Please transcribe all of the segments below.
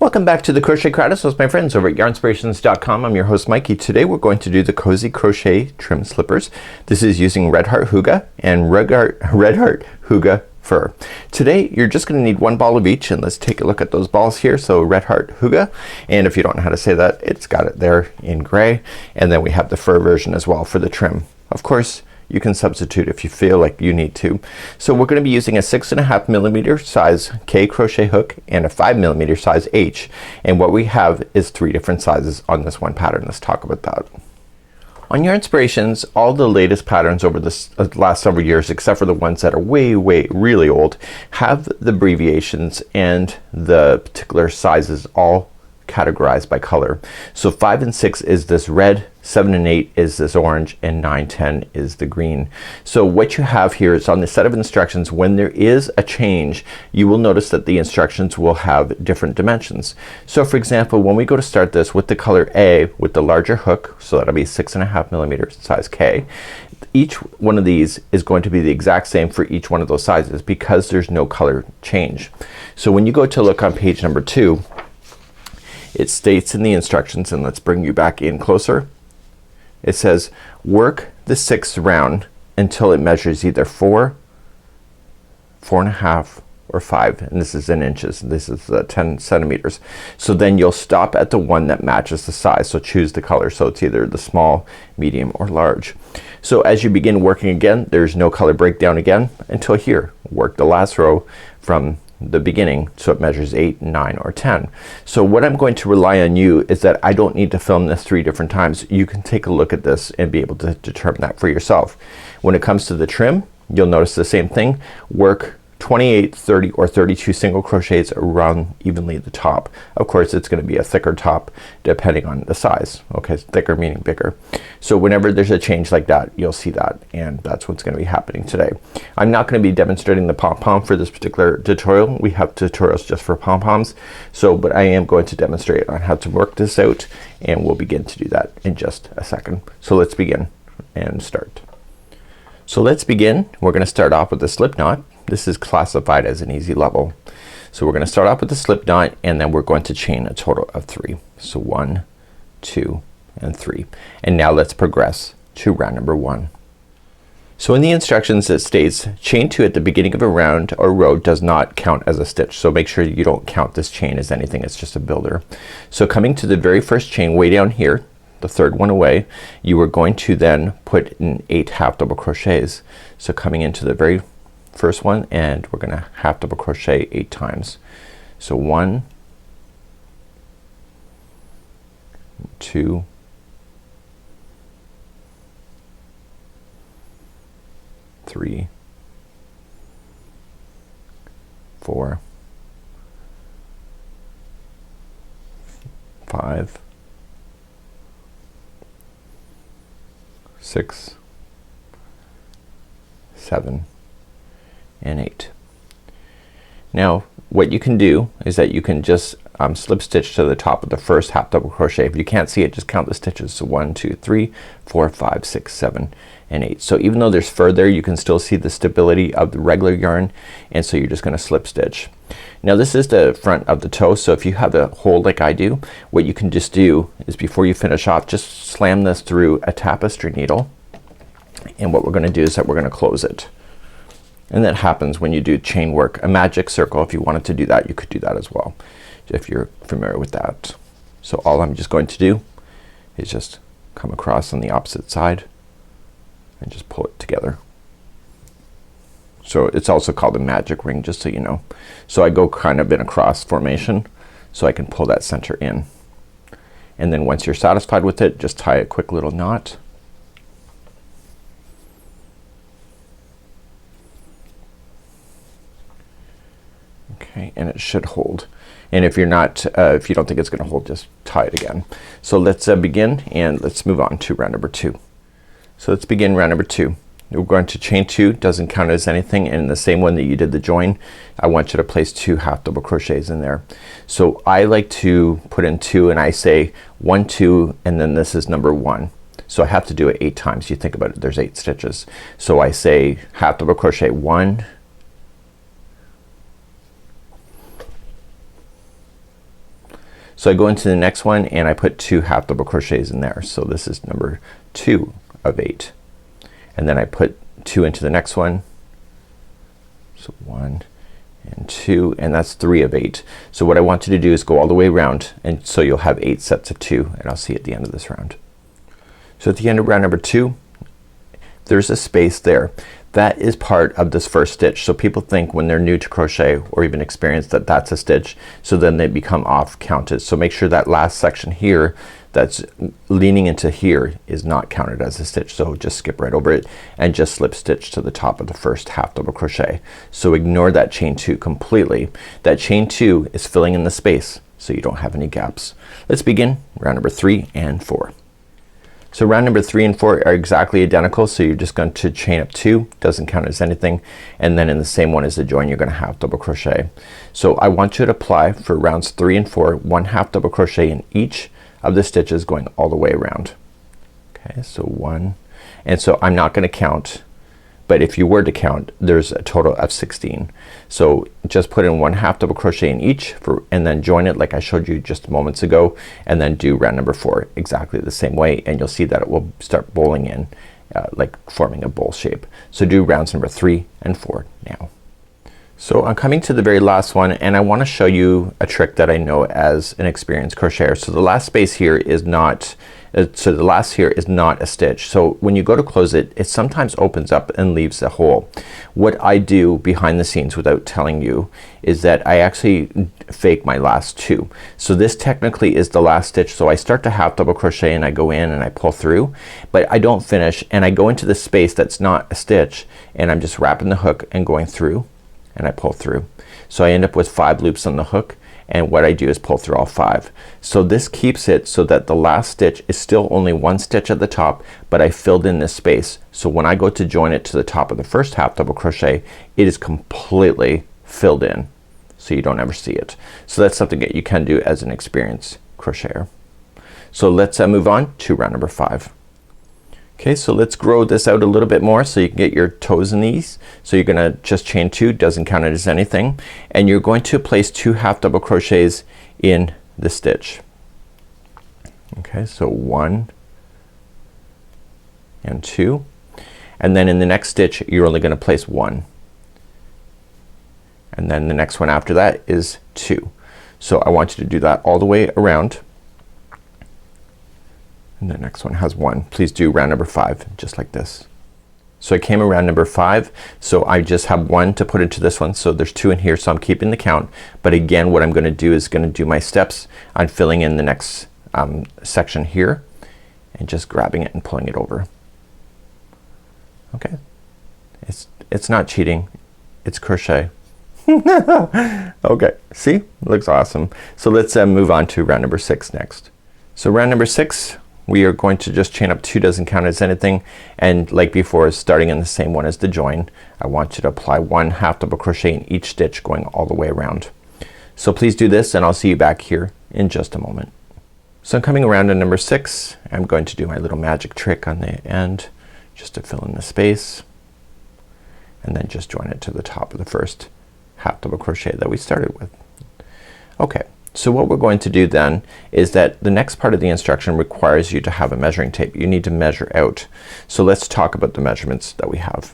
Welcome back to the Crochet Crowd with my friends over at yarnspirations.com. I'm your host Mikey. Today we're going to do the Cozy Crochet Trimmed Slippers. This is using Red Heart Hygge and Red Heart Hygge fur. Today you're just going to need one ball of each, and let's take a look at those balls here. So Red Heart Hygge, and if you don't know how to say that, it's got it there in gray, and then we have the fur version as well for the trim. Of course you can substitute if you feel like you need to. So we're gonna be using a 6.5 millimeter size K crochet hook and a 5 millimeter size H, and what we have is 3 different sizes on this one pattern. Let's talk about that. On Yarn Inspirations, all the latest patterns over the last several years, except for the ones that are way really old, have the abbreviations and the particular sizes all categorized by color. So 5 and 6 is this red, 7 and 8 is this orange, and 9, 10 is the green. So what you have here is on the set of instructions, when there is a change, you will notice that the instructions will have different dimensions. So for example, when we go to start this with the color A with the larger hook, so that'll be 6.5 millimeters size K, each one of these is going to be the exact same for each one of those sizes because there's no color change. So when you go to look on page number 2, it states in the instructions, and let's bring you back in closer, it says work the 6th round until it measures either 4, 4.5 or 5, and this is in inches. This is 10 centimeters. So then you'll stop at the one that matches the size. So choose the color. So it's either the small, medium, or large. So as you begin working again, there's no color breakdown again until here. Work the last row from the beginning so it measures 8, 9, or 10. So what I'm going to rely on you is that I don't need to film this 3 different times. You can take a look at this and be able to determine that for yourself. When it comes to the trim, you'll notice the same thing. Work 28, 30, or 32 single crochets around evenly at the top. Of course it's gonna be a thicker top depending on the size. Okay, thicker meaning bigger. So whenever there's a change like that, you'll see that, and that's what's gonna be happening today. I'm not gonna be demonstrating the pom-pom for this particular tutorial. We have tutorials just for pom-poms. But I am going to demonstrate on how to work this out, and we'll begin to do that in just a second. So let's begin and start. So let's begin. We're gonna start off with the slip knot. This is classified as an easy level. So we're gonna start off with the slip knot, and then we're going to chain a total of 3. So 1, 2, and 3. And now let's progress to round number 1. So in the instructions it states chain 2 at the beginning of a round or row does not count as a stitch. So make sure you don't count this chain as anything. It's just a builder. So coming to the very first chain way down here, the third one away, you are going to then put in 8 half double crochets. So coming into the very first one, and we're gonna half double crochet 8 times. So 1, 2, 3, 4, 5, 6, 7, and 8. Now what you can do is that you can just slip stitch to the top of the first half double crochet. If you can't see it, just count the stitches. So 1, 2, 3, 4, 5, 6, 7, and 8. So even though there's fur there, you can still see the stability of the regular yarn, and so you're just gonna slip stitch. Now this is the front of the toe, so if you have a hole like I do, what you can just do is before you finish off, just slam this through a tapestry needle, and what we're gonna do is that we're gonna close it. And that happens when you do chain work. A magic circle, if you wanted to do that, you could do that as well if you're familiar with that. So all I'm just going to do is just come across on the opposite side and just pull it together. So it's also called a magic ring, just so you know. So I go kind of in a cross formation so I can pull that center in. And then once you're satisfied with it, just tie a quick little knot. Okay, and it should hold. And if you're not, if you don't think it's gonna hold, just tie it again. So let's begin, and let's move on to round number 2. So let's begin round number 2. We're going to chain 2, doesn't count as anything, and in the same one that you did the join, I want you to place 2 half double crochets in there. So I like to put in 2, and I say 1, 2, and then this is number 1. So I have to do it 8 times. You think about it, there's 8 stitches. So I say half double crochet 1, 2, So I go into the next one and I put 2 half double crochets in there. So this is number 2 of 8. And then I put 2 into the next one. So 1 and 2, and that's 3 of 8. So what I want you to do is go all the way around, and so you'll have 8 sets of 2, and I'll see you at the end of this round. So at the end of round number 2, there's a space there. That is part of this first stitch. So people think when they're new to crochet or even experienced that that's a stitch, so then they become off counted. So make sure that last section here that's leaning into here is not counted as a stitch. So just skip right over it and just slip stitch to the top of the first half double crochet. So ignore that chain 2 completely. That chain 2 is filling in the space so you don't have any gaps. Let's begin round number 3 and 4. So round number 3 and 4 are exactly identical, so you're just going to chain up 2, doesn't count as anything, and then in the same one as the join you're gonna half double crochet. So I want you to apply for rounds 3 and 4 1 half double crochet in each of the stitches going all the way around. Okay, so 1, and so I'm not gonna count, but if you were to count there's a total of 16. So just put in 1 half double crochet in each and then join it like I showed you just moments ago, and then do round number 4 exactly the same way, and you'll see that it will start bowling in like forming a bowl shape. So do rounds number 3 and 4 now. So I'm coming to the very last one, and I want to show you a trick that I know as an experienced crocheter. So the last space here is not so the last here is not a stitch. So when you go to close it, it sometimes opens up and leaves a hole. What I do behind the scenes without telling you is that I actually fake my last 2. So this technically is the last stitch. So I start to half double crochet and I go in and I pull through, but I don't finish, and I go into the space that's not a stitch, and I'm just wrapping the hook and going through, and I pull through. So I end up with 5 loops on the hook, and what I do is pull through all 5. So this keeps it so that the last stitch is still only 1 stitch at the top, but I filled in this space. So when I go to join it to the top of the first half double crochet, it is completely filled in, so you don't ever see it. So that's something that you can do as an experienced crocheter. So let's move on to round number 5. Okay, so let's grow this out a little bit more so you can get your toes in these. So you're gonna just chain 2, doesn't count it as anything, and you're going to place 2 half double crochets in the stitch. Okay, so 1 and 2, and then in the next stitch you're only gonna place 1, and then the next one after that is 2. So I want you to do that all the way around. And the next one has 1. Please do round number 5 just like this. So I came around number 5, so I just have 1 to put into this one, so there's 2 in here, so I'm keeping the count. But again, what I'm gonna do is gonna do my steps on filling in the next section here and just grabbing it and pulling it over. Okay, it's not cheating, it's crochet. Okay, see, looks awesome. So let's move on to round number 6 next. So round number 6, we are going to just chain up 2, doesn't count as anything, and like before, starting in the same one as the join, I want you to apply 1 half double crochet in each stitch going all the way around. So please do this, and I'll see you back here in just a moment. So I'm coming around to number 6. I'm going to do my little magic trick on the end just to fill in the space, and then just join it to the top of the first half double crochet that we started with. Okay, so what we're going to do then is that the next part of the instruction requires you to have a measuring tape. You need to measure out. So let's talk about the measurements that we have.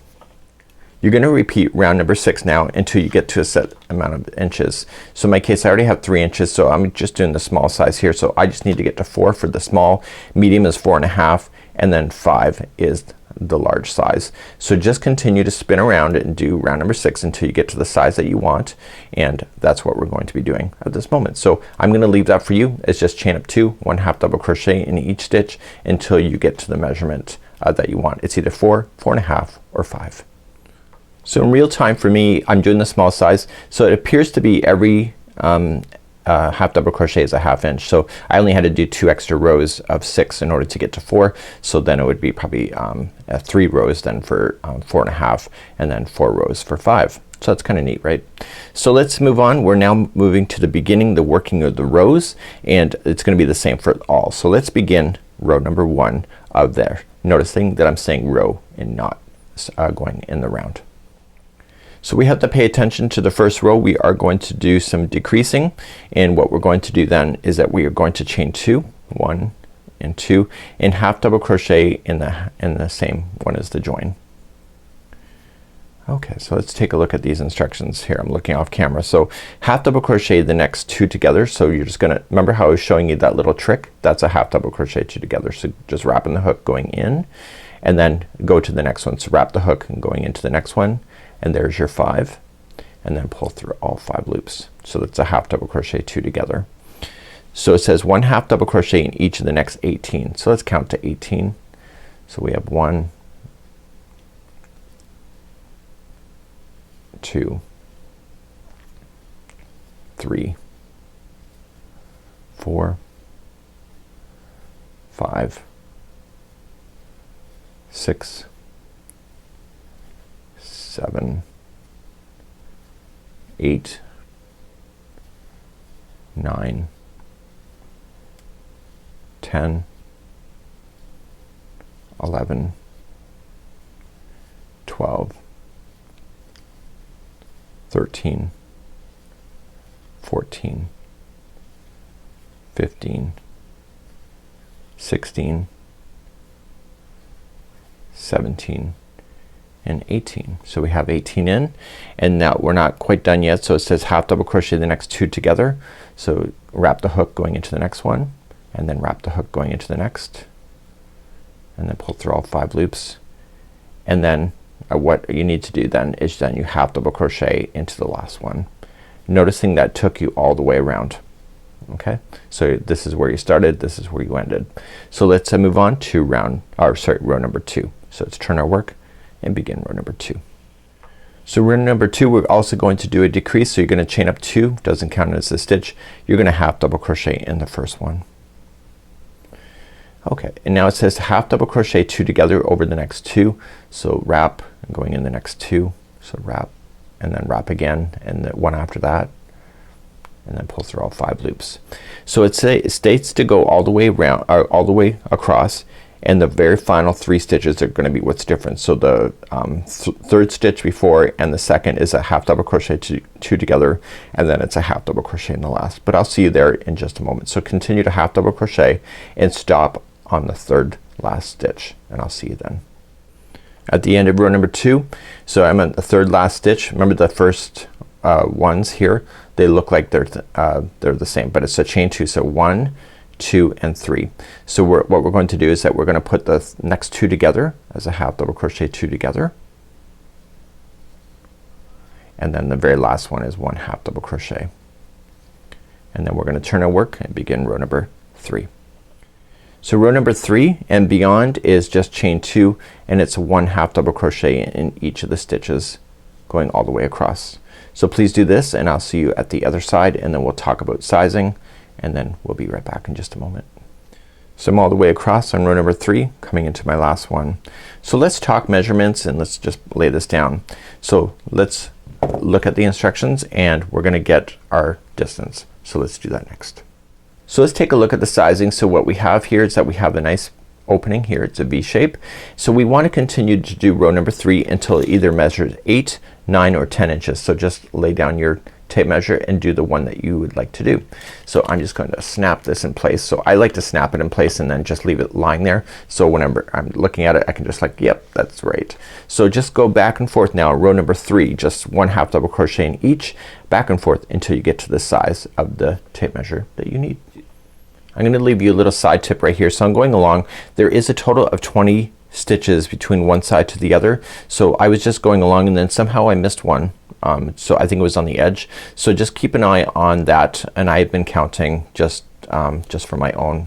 You're gonna repeat round number 6 now until you get to a set amount of inches. So in my case I already have 3 inches, so I'm just doing the small size here. So I just need to get to 4 for the small, medium is 4.5, and then 5 is the large size. So just continue to spin around and do round number 6 until you get to the size that you want, and that's what we're going to be doing at this moment. So I'm gonna leave that for you. It's just chain up 2, 1 half double crochet in each stitch until you get to the measurement that you want. It's either 4, 4.5, or 5. So in real time for me, I'm doing the small size, so it appears to be every half double crochet is a 1/2 inch. So I only had to do 2 extra rows of 6 in order to get to 4. So then it would be probably 3 rows then for 4.5, and then 4 rows for 5. So that's kind of neat, right? So let's move on. We're now moving to the beginning, the working of the rows, and it's gonna be the same for all. So let's begin row number 1 of there. Noticing that I'm saying row and not going in the round. So we have to pay attention to the first row. We are going to do some decreasing, and what we're going to do then is that we are going to chain 2, 1 and 2, and half double crochet in the same one as the join. Okay, so let's take a look at these instructions here. I'm looking off camera. So half double crochet the next 2 together. So you're just gonna, remember how I was showing you that little trick? That's a half double crochet 2 together. So just wrapping the hook going in, and then go to the next one. So wrap the hook and going into the next one, and there's your 5, and then pull through all 5 loops. So that's a half double crochet 2 together. So it says 1 half double crochet in each of the next 18. So let's count to 18. So we have 1, 2, 3, 4, 5, 6, 7, 8, 9, 10, 11, 12, 13, 14, 15, 16, 17, and 18. So we have 18 in, and now we're not quite done yet. So it says half double crochet the next 2 together. So wrap the hook going into the next one, and then wrap the hook going into the next, and then pull through all 5 loops, and then what you need to do then is then you half double crochet into the last one, noticing that took you all the way around. Okay, so this is where you started, this is where you ended. So let's move on to row number 2. So let's turn our work and begin row number 2. So row number 2, we're also going to do a decrease. So you're gonna chain up 2, doesn't count as a stitch. You're gonna half double crochet in the first one. Okay, and now it says half double crochet 2 together over the next 2. So wrap and going in the next 2. So wrap and then wrap again, and the one after that, and then pull through all 5 loops. So it states to go all the way around, or all the way across, and the very final 3 stitches are gonna be what's different. So the third stitch before and the second is a half double crochet 2 together, and then it's a half double crochet in the last. But I'll see you there in just a moment. So continue to half double crochet and stop on the third last stitch, and I'll see you then. At the end of row number 2, so I'm at the third last stitch. Remember the first ones here, they look like they're the same, but it's a chain 2. So 1, 2, and 3. So what we're going to do is that we're gonna put the next 2 together as a half double crochet 2 together, and then the very last one is 1 half double crochet, and then we're gonna turn our work and begin row number 3. So row number 3 and beyond is just chain 2, and it's 1 half double crochet in each of the stitches going all the way across. So please do this, and I'll see you at the other side, and then we'll talk about sizing, and then we'll be right back in just a moment. So I'm all the way across on row number 3, coming into my last one. So let's talk measurements, and let's just lay this down. So let's look at the instructions, and we're gonna get our distance. So let's do that next. So let's take a look at the sizing. So what we have here is that we have a nice opening here. It's a V shape. So we want to continue to do row number 3 until it either measures 8, 9, or 10 inches. So just lay down your tape measure and do the one that you would like to do. So I'm just going to snap this in place. So I like to snap it in place and then just leave it lying there. So whenever I'm looking at it, I can just like, yep, that's right. So just go back and forth now. Row number 3, just 1 half double crochet in each, back and forth until you get to the size of the tape measure that you need. I'm gonna leave you a little side tip right here. So I'm going along. There is a total of 20 stitches between one side to the other. So I was just going along, and then somehow I missed one. So I think it was on the edge. So just keep an eye on that, and I've been counting just for my own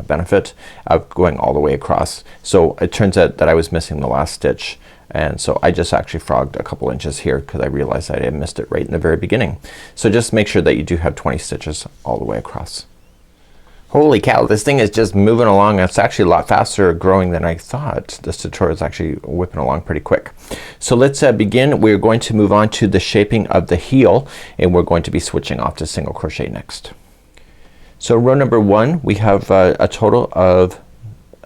benefit of going all the way across. So it turns out that I was missing the last stitch, and so I just actually frogged a couple inches here because I realized I had missed it right in the very beginning. So just make sure that you do have 20 stitches all the way across. Holy cow, this thing is just moving along. It's actually a lot faster growing than I thought. This tutorial is actually whipping along pretty quick. So let's begin. We're going to move on to the shaping of the heel, and we're going to be switching off to single crochet next. So row number 1, we have a total of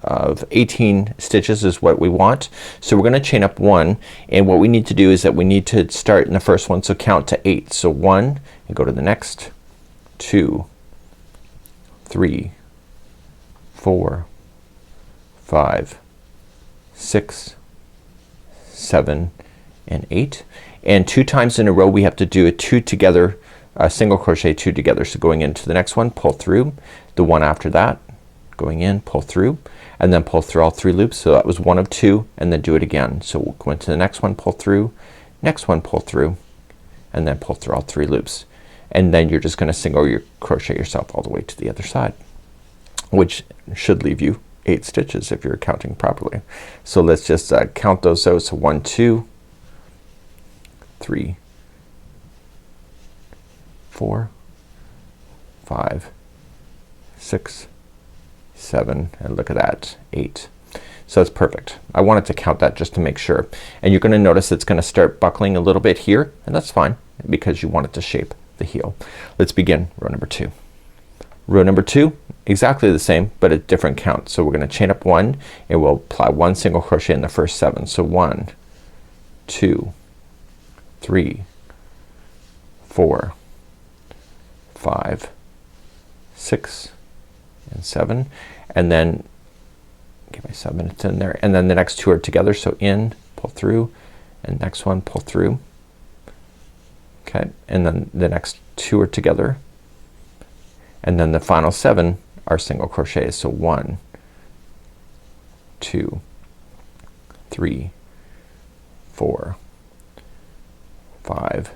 of 18 stitches is what we want. So we're gonna chain up 1, and what we need to do is that we need to start in the first one, so count to 8. So 1 and go to the next, 2, 3, 4, 5, 6, 7 and 8, and 2 times in a row we have to do a 2 together, a single crochet 2 together. So going into the next one, pull through, the one after that, going in, pull through, and then pull through all 3 loops. So that was 1 of 2, and then do it again. So we'll go into the next one, pull through, next one, pull through, and then pull through all 3 loops, and then you're just gonna single crochet yourself all the way to the other side, which should leave you 8 stitches if you're counting properly. So let's just count those out. So 1, 2, 3, 4, 5, 6, 7, and look at that, 8. So that's perfect. I wanted to count that just to make sure. And you're gonna notice it's gonna start buckling a little bit here, and that's fine because you want it to shape the heel. Let's begin row number 2. Row number 2, exactly the same but a different count. So we're gonna chain up 1 and we'll apply 1 single crochet in the first 7. So 1, 2, 3, 4, 5, 6 and 7, and then give my 7 minutes in there, and then the next 2 are together. So in, pull through, and next one, pull through. Okay, and then the next 2 are together, and then the final 7 are single crochets. So 1, 2, 3, 4, 5,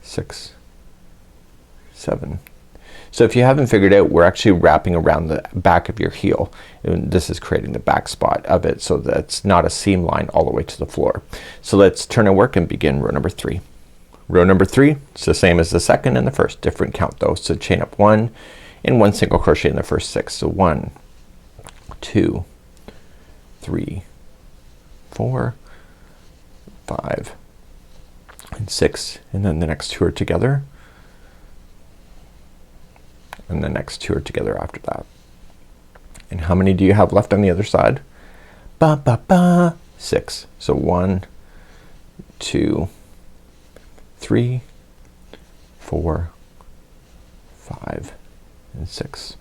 6, 7. So if you haven't figured out, we're actually wrapping around the back of your heel, and this is creating the back spot of it so that it's not a seam line all the way to the floor. So let's turn our work and begin row number 3. Row number 3, it's the same as the second and the first, different count though. So chain up 1 and 1 single crochet in the first 6. So 1, 2, 3, 4, 5 and 6, and then the next 2 are together, and the next 2 are together after that. And how many do you have left on the other side? 6. So 1, 2, 3, 4, 5 and 6.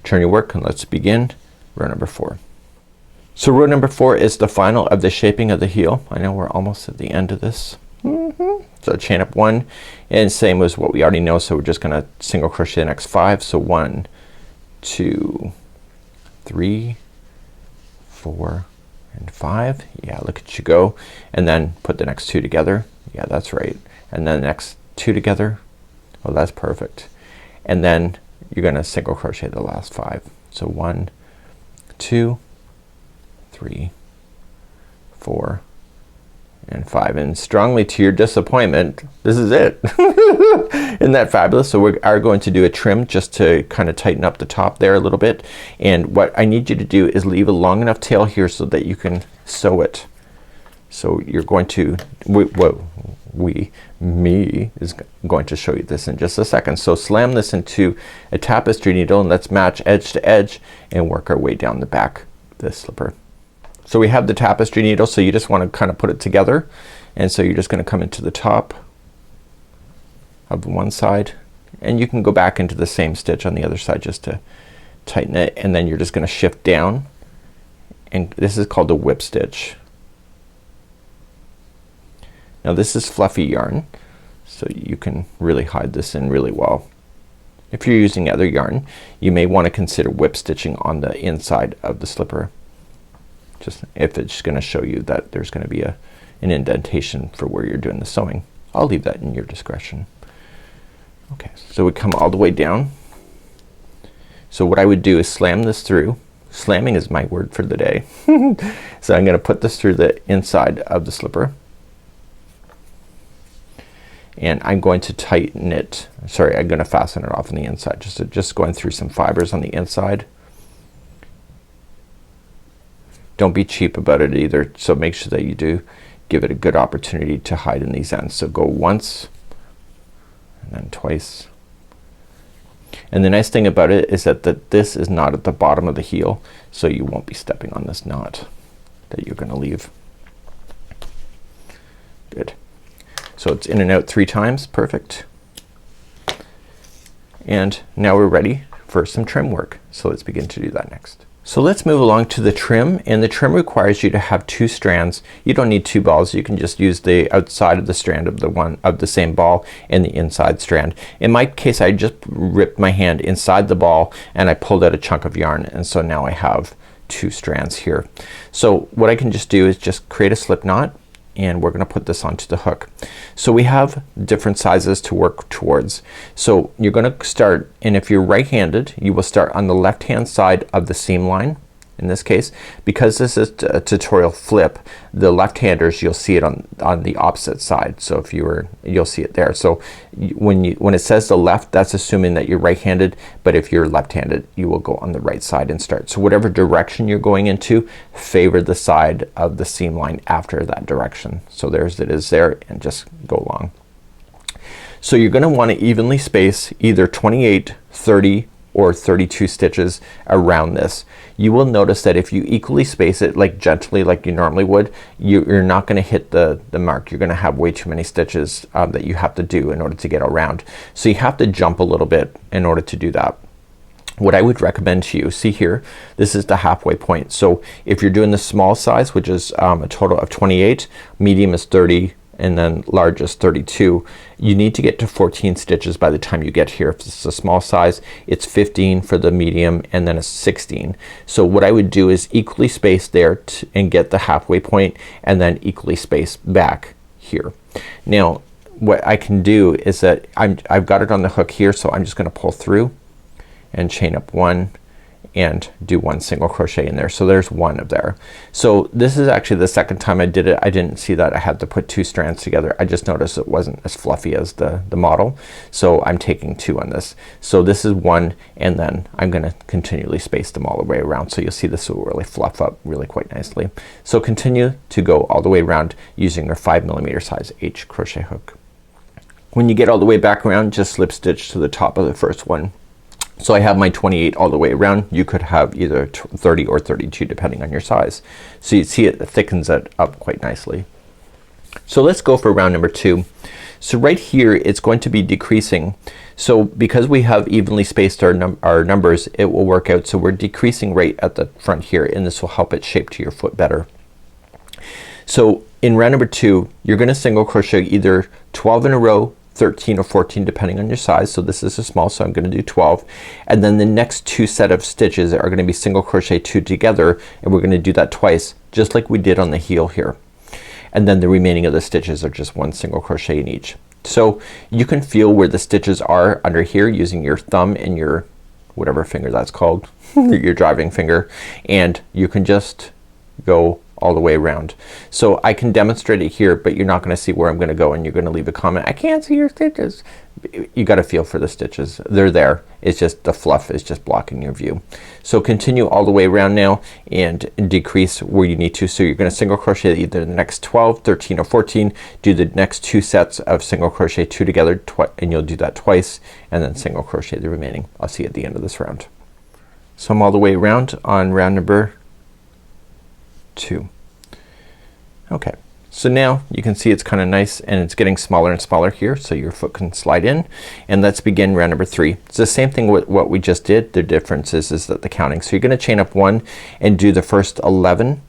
Turn your work and let's begin row number 4. So row number 4 is the final of the shaping of the heel. I know we're almost at the end of this. So chain up 1, and same as what we already know, so we're just gonna single crochet the next 5. So 1, 2, 3, 4 and 5. Yeah, look at you go. And then put the next 2 together. Yeah, that's right. And then the next 2 together. Oh, that's perfect. And then you're gonna single crochet the last 5. So 1, 2, 3, 4 and 5, and strongly to your disappointment, this is it. Isn't that fabulous? So we are going to do a trim just to kind of tighten up the top there a little bit, and what I need you to do is leave a long enough tail here so that you can sew it. So you're going to me is going to show you this in just a second. So slam this into a tapestry needle and let's match edge to edge and work our way down the back of this slipper. So we have the tapestry needle, so you just want to kind of put it together, and so you're just gonna come into the top of one side, and you can go back into the same stitch on the other side just to tighten it, and then you're just gonna shift down, and this is called a whip stitch. Now this is fluffy yarn, so you can really hide this in really well. If you're using other yarn, you may want to consider whip stitching on the inside of the slipper, just if it's gonna show you that there's gonna be an indentation for where you're doing the sewing. I'll leave that in your discretion. Okay, so we come all the way down. So what I would do is slam this through. Slamming is my word for the day. So I'm gonna put this through the inside of the slipper, and I'm going to tighten it. Sorry, I'm gonna fasten it off on the inside, just going through some fibers on the inside. Don't be cheap about it either, so make sure that you do give it a good opportunity to hide in these ends. So go once and then twice And the nice thing about it is that this is not at the bottom of the heel, so you won't be stepping on this knot that you're gonna leave. Good. So it's in and out 3 times. Perfect. And now we're ready for some trim work. So let's begin to do that next. So let's move along to the trim, and the trim requires you to have 2 strands. You don't need 2 balls. You can just use the outside of the strand of the same ball and the inside strand. In my case, I just ripped my hand inside the ball and I pulled out a chunk of yarn, and so now I have 2 strands here. So what I can just do is just create a slip knot, and we're gonna put this onto the hook. So we have different sizes to work towards. So you're gonna start, and if you're right-handed, you will start on the left-hand side of the seam line. In this case, because this is a tutorial flip, the left-handers, you'll see it on the opposite side. So if you'll see it there. So when it says the left, that's assuming that you're right-handed, but if you're left-handed, you will go on the right side and start. So whatever direction you're going into, favor the side of the seam line after that direction. So there's it is there, and just go along. So you're gonna want to evenly space either 28, 30, or 32 stitches around this. You will notice that if you equally space it, like gently like you normally would, you're not gonna hit the mark. You're gonna have way too many stitches that you have to do in order to get around. So you have to jump a little bit in order to do that. What I would recommend to you, see here, this is the halfway point. So if you're doing the small size, which is a total of 28, medium is 30, and then large is 32, you need to get to 14 stitches by the time you get here. If it's a small size, it's 15 for the medium, and then it's 16. So what I would do is equally space there and get the halfway point, and then equally space back here. Now what I can do is that I've got it on the hook here, so I'm just gonna pull through and chain up 1 and do 1 single crochet in there. So there's 1 of there. So this is actually the second time I did it. I didn't see that I had to put 2 strands together. I just noticed it wasn't as fluffy as the model. So I'm taking 2 on this. So this is 1, and then I'm gonna continually space them all the way around. So you'll see this will really fluff up really quite nicely. So continue to go all the way around using your 5mm size H crochet hook. When you get all the way back around, just slip stitch to the top of the first one. So I have my 28 all the way around. You could have either 30 or 32 depending on your size. So you see it thickens it up quite nicely. So let's go for round number 2. So right here it's going to be decreasing. So because we have evenly spaced our numbers, it will work out. So we're decreasing right at the front here, and this will help it shape to your foot better. So in round number 2, you're gonna single crochet either 12 in a row, 13 or 14 depending on your size. So this is a small, so I'm gonna do 12, and then the next 2 set of stitches are gonna be single crochet 2 together, and we're gonna do that twice just like we did on the heel here. And then the remaining of the stitches are just 1 single crochet in each. So you can feel where the stitches are under here using your thumb and your whatever finger that's called, your driving finger, and you can just go all the way around. So I can demonstrate it here, but you're not gonna see where I'm gonna go, and you're gonna leave a comment, I can't see your stitches. You gotta feel for the stitches. They're there. It's just the fluff is just blocking your view. So continue all the way around now and decrease where you need to. So you're gonna single crochet either the next 12, 13 or 14. Do the next 2 sets of single crochet 2 together, and you'll do that twice, and then single crochet the remaining. I'll see you at the end of this round. So I'm all the way around on round number 2. Okay, so now you can see it's kind of nice, and it's getting smaller and smaller here, so your foot can slide in. And let's begin round number 3. It's the same thing with what we just did. The difference is that the counting. So you're gonna chain up 1 and do the first 11,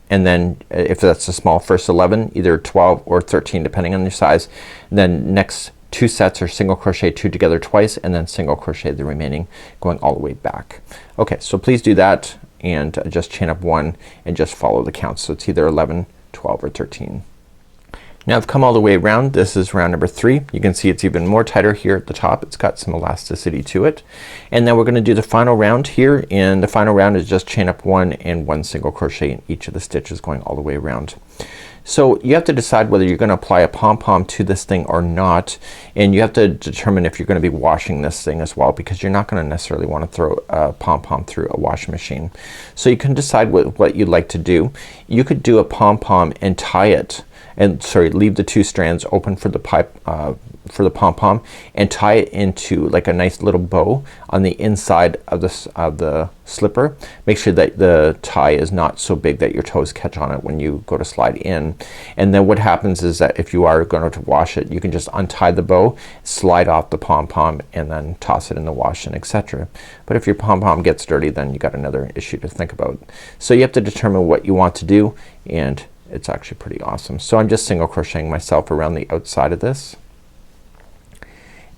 and then if that's a small, first 11, either 12 or 13 depending on your size. And then next 2 sets are single crochet 2 together twice, and then single crochet the remaining, going all the way back. Okay, so please do that, and just chain up 1 and just follow the count. So it's either 11, 12 or 13. Now I've come all the way around. This is round number 3. You can see it's even more tighter here at the top. It's got some elasticity to it. And now we're gonna do the final round here, and the final round is just chain up 1 and 1 single crochet in each of the stitches going all the way around. So you have to decide whether you're gonna apply a pom-pom to this thing or not, and you have to determine if you're gonna be washing this thing as well, because you're not gonna necessarily want to throw a pom-pom through a washing machine. So you can decide what you'd like to do. You could do a pom-pom and tie it and sorry, leave the 2 strands open for the pipe, for the pom-pom, and tie it into like a nice little bow on the inside of the slipper. Make sure that the tie is not so big that your toes catch on it when you go to slide in. And then what happens is that if you are going to wash it, you can just untie the bow, slide off the pom-pom, and then toss it in the wash, and etc. But if your pom-pom gets dirty, then you got another issue to think about. So you have to determine what you want to do, and it's actually pretty awesome. So I'm just single crocheting myself around the outside of this,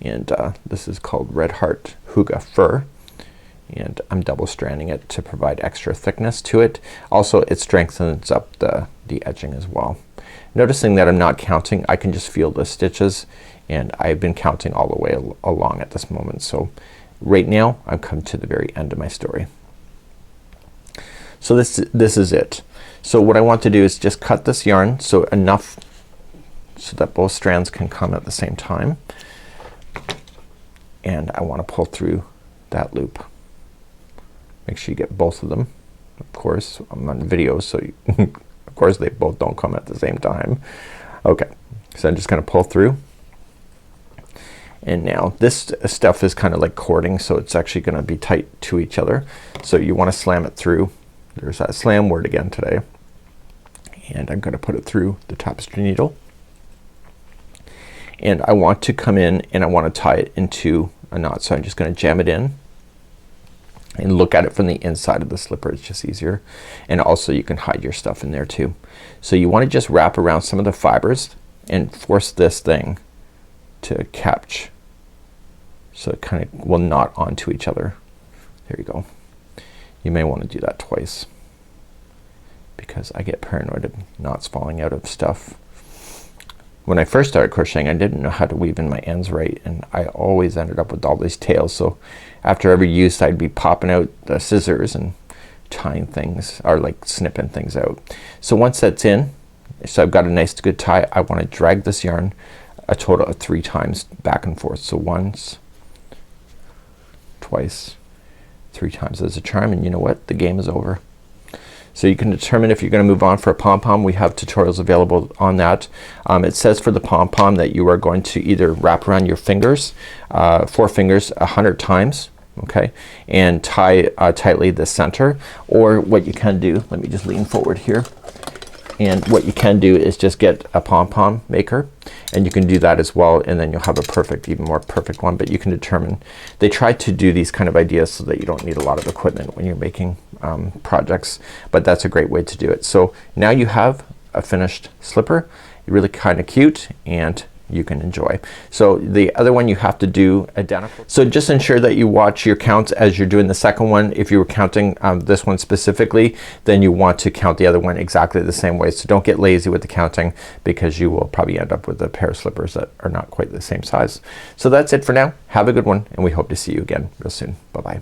and this is called Red Heart Hygge Fur, and I'm double stranding it to provide extra thickness to it. Also it strengthens up the edging as well. Noticing that I'm not counting, I can just feel the stitches, and I've been counting all the way along at this moment. So right now I've come to the very end of my story. So this is it. So what I want to do is just cut this yarn so enough so that both strands can come at the same time, and I want to pull through that loop. Make sure you get both of them. Of course I'm on video, so you of course they both don't come at the same time. Okay, so I'm just gonna pull through, and now this stuff is kind of like cording, so it's actually gonna be tight to each other. So you want to slam it through. There's that slam word again today. And I'm gonna put it through the tapestry needle, and I want to come in and I want to tie it into a knot. So I'm just gonna jam it in and look at it from the inside of the slipper. It's just easier, and also you can hide your stuff in there too. So you want to just wrap around some of the fibers and force this thing to catch, so it kind of will knot onto each other. There you go. You may want to do that twice, because I get paranoid of knots falling out of stuff. When I first started crocheting, I didn't know how to weave in my ends right, and I always ended up with all these tails. So after every use I'd be popping out the scissors and tying things, or like snipping things out. So once that's in, so I've got a nice good tie, I want to drag this yarn a total of 3 times back and forth. So once, twice, 3 times as a charm, and you know what? The game is over. So you can determine if you're gonna move on for a pom-pom. We have tutorials available on that. It says for the pom-pom that you are going to either wrap around your fingers, 4 fingers 100 times, okay, and tie tightly the center, or what you can do, let me just lean forward here, and what you can do is just get a pom-pom maker, and you can do that as well, and then you'll have a perfect, even more perfect one. But you can determine, they try to do these kind of ideas so that you don't need a lot of equipment when you're making projects, but that's a great way to do it. So now you have a finished slipper, really kind of cute, and you can enjoy. So the other one you have to do identical. So just ensure that you watch your counts as you're doing the second one. If you were counting this one specifically, then you want to count the other one exactly the same way. So don't get lazy with the counting, because you will probably end up with a pair of slippers that are not quite the same size. So that's it for now. Have a good one, and we hope to see you again real soon. Bye bye.